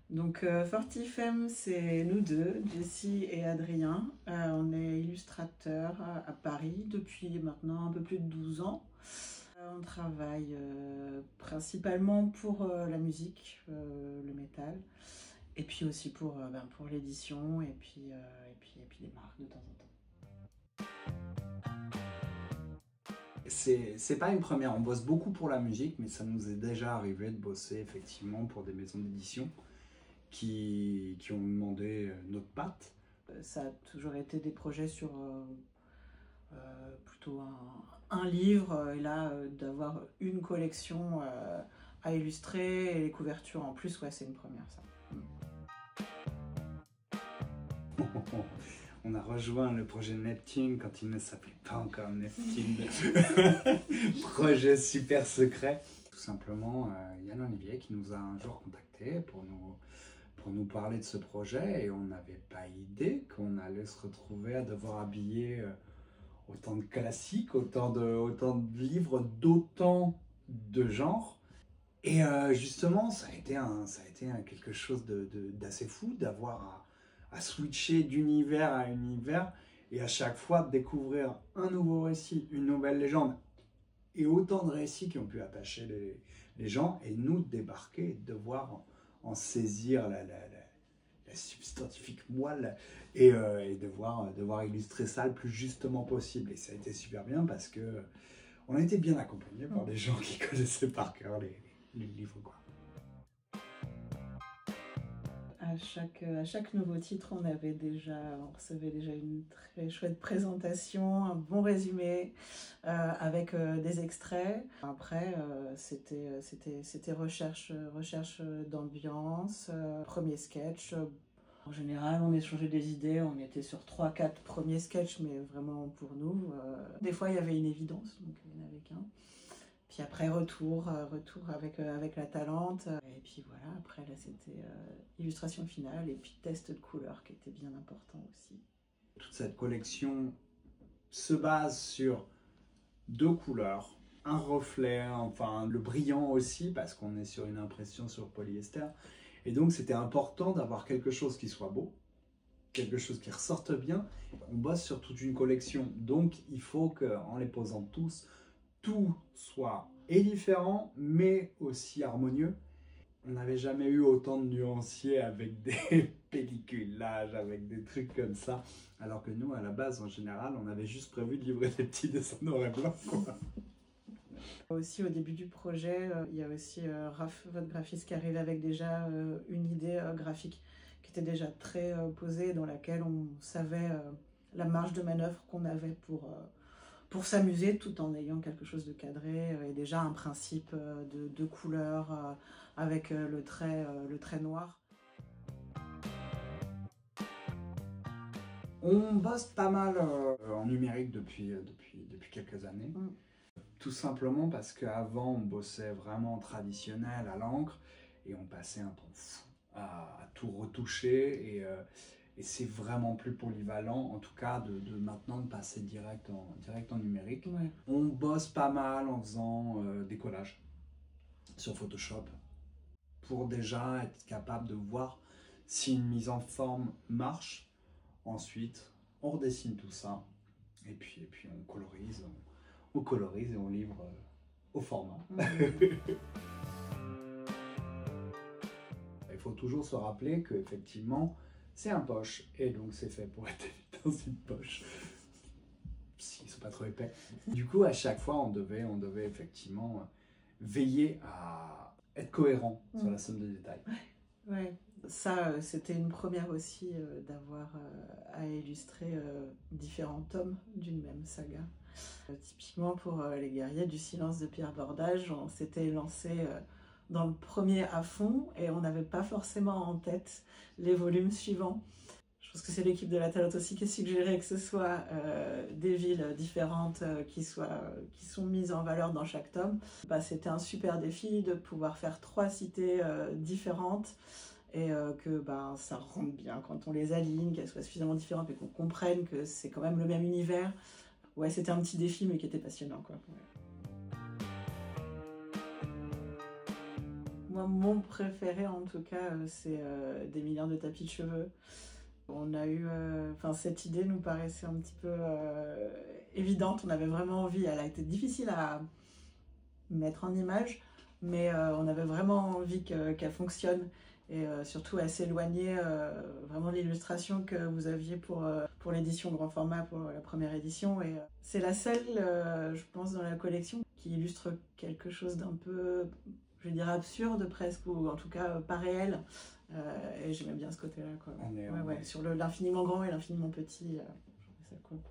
Donc Fortifem, c'est nous deux, Jessie et Adrien. On est illustrateurs à Paris depuis maintenant un peu plus de 12 ans. On travaille principalement pour la musique, le métal, et puis aussi pour l'édition et puis des marques de temps en temps. C'est pas une première, on bosse beaucoup pour la musique, mais ça nous est déjà arrivé de bosser effectivement pour des maisons d'édition qui ont demandé notre patte. Ça a toujours été des projets sur plutôt un livre, et là d'avoir une collection à illustrer et les couvertures en plus, ouais, c'est une première ça. On a rejoint le projet Neptune quand il ne s'appelait pas encore Neptune. Projet super secret. Tout simplement, Yann Olivier qui nous a un jour contactés pour nous parler de ce projet, et on n'avait pas idée qu'on allait se retrouver à devoir habiller autant de classiques, autant de livres, d'autant de genres. Et justement, ça a été quelque chose d'assez fou d'avoir à switcher d'univers à univers, et à chaque fois de découvrir un nouveau récit, une nouvelle légende, et autant de récits qui ont pu attacher les gens, et nous de débarquer, de devoir en saisir la substantifique moelle, et devoir illustrer ça le plus justement possible. Et ça a été super bien parce que on a été bien accompagnés par des gens qui connaissaient par cœur les livres, quoi. À chaque nouveau titre, on recevait déjà une très chouette présentation, un bon résumé avec des extraits. Après, c'était recherche d'ambiance, premier sketch. En général, on échangeait des idées, on était sur 3-4 premiers sketchs, mais vraiment pour nous. Des fois, il y avait une évidence, donc il n'y en avait qu'un. Puis après, retour avec la Talente. Et puis voilà, après là, c'était illustration finale et puis test de couleurs qui était bien important aussi. Toute cette collection se base sur 2 couleurs, un reflet, enfin le brillant aussi, parce qu'on est sur une impression sur polyester. Et donc c'était important d'avoir quelque chose qui soit beau, quelque chose qui ressorte bien. On bosse sur toute une collection, donc il faut qu'en les posant tous, tout soit et différent, mais aussi harmonieux. On n'avait jamais eu autant de nuanciers avec des pelliculages, avec des trucs comme ça. Alors que nous, à la base, en général, on avait juste prévu de livrer des petits dessins noir et blanc, quoi. Aussi, au début du projet, il y a aussi Raph, votre graphiste, qui arrivait avec déjà une idée graphique qui était déjà très posée, dans laquelle on savait la marge de manœuvre qu'on avait pour s'amuser tout en ayant quelque chose de cadré et déjà un principe de couleur avec le trait noir. On bosse pas mal en numérique depuis quelques années. Tout simplement parce qu'avant, on bossait vraiment traditionnel à l'encre, et on passait un temps fou à tout retoucher, et c'est vraiment plus polyvalent, en tout cas de maintenant de passer direct en numérique. Ouais. On bosse pas mal en faisant des collages sur Photoshop pour déjà être capable de voir si une mise en forme marche. Ensuite, on redessine tout ça, et puis on colorise et on livre au format. Il faut toujours se rappeler qu'effectivement, c'est un poche, et donc c'est fait pour être dans une poche, s'ils ne sont pas trop épais. Du coup, à chaque fois, on devait effectivement veiller à être cohérent sur la somme de détails. Ouais. Ça, c'était une première aussi d'avoir à illustrer différents tomes d'une même saga. Typiquement pour les guerriers du silence de Pierre Bordage, on s'était lancé dans le premier à fond et on n'avait pas forcément en tête les volumes suivants. Je pense que c'est l'équipe de la Talente aussi qui a suggéré que ce soit des villes différentes qui sont mises en valeur dans chaque tome. C'était un super défi de pouvoir faire 3 cités différentes, et que ça rentre bien quand on les aligne, qu'elles soient suffisamment différentes, mais qu'on comprenne que c'est quand même le même univers. Ouais, c'était un petit défi, mais qui était passionnant, quoi. Ouais. Moi, mon préféré en tout cas, c'est des milliards de tapis de cheveux. On a eu, cette idée nous paraissait un petit peu évidente. On avait vraiment envie. Elle a été difficile à mettre en image, mais on avait vraiment envie qu'elle fonctionne. Et surtout, elle s'éloignait vraiment de l'illustration que vous aviez pour l'édition grand format, pour la première édition. Et c'est la seule, je pense, dans la collection qui illustre quelque chose d'un peu, je vais dire, absurde presque, ou en tout cas pas réel. Et j'aimais bien ce côté-là, quoi. Sur l'infiniment grand et l'infiniment petit.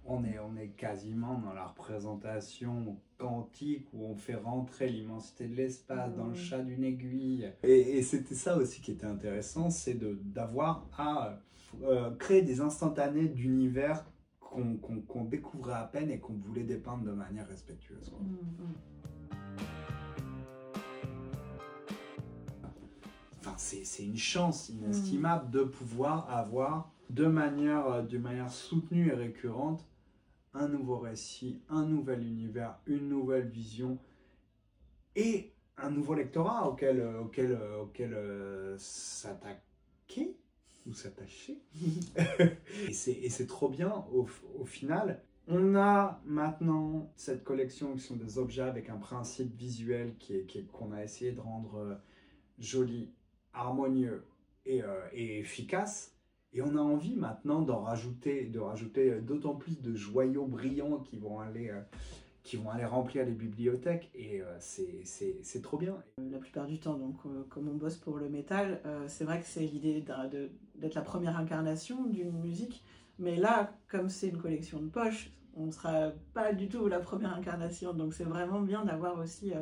On est quasiment dans la représentation quantique où on fait rentrer l'immensité de l'espace dans le chat d'une aiguille. Et c'était ça aussi qui était intéressant, c'est d'avoir à créer des instantanés d'univers qu'on découvrait à peine et qu'on voulait dépeindre de manière respectueuse. Enfin, c'est une chance inestimable de pouvoir avoir de manière soutenue et récurrente un nouveau récit, un nouvel univers, une nouvelle vision et un nouveau lectorat auquel s'attaquer ou s'attacher. Et c'est trop bien au final. On a maintenant cette collection qui sont des objets avec un principe visuel qu'on a essayé de rendre joli, harmonieux et efficace. Et on a envie maintenant de rajouter d'autant plus de joyaux brillants qui vont aller remplir les bibliothèques. Et c'est trop bien. La plupart du temps, donc, comme on bosse pour le métal, c'est vrai que c'est l'idée d'être la première incarnation d'une musique. Mais là, comme c'est une collection de poches, on ne sera pas du tout la première incarnation. Donc c'est vraiment bien d'avoir aussi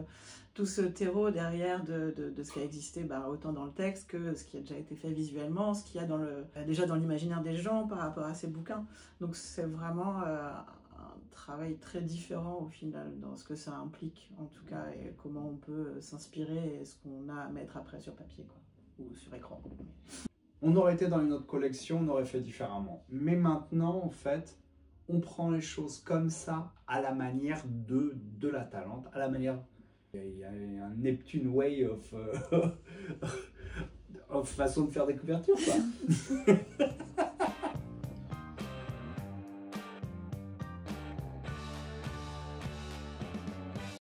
tout ce terreau derrière de ce qui a existé, autant dans le texte que ce qui a déjà été fait visuellement, ce qu'il y a déjà dans l'imaginaire des gens par rapport à ces bouquins. Donc c'est vraiment un travail très différent au final dans ce que ça implique en tout cas, et comment on peut s'inspirer et ce qu'on a à mettre après sur papier, quoi, ou sur écran. On aurait été dans une autre collection, on aurait fait différemment. Mais maintenant, en fait, on prend les choses comme ça, à la manière de la Talente, à la manière... Il y a un Neptune way of façon de faire des couvertures, quoi.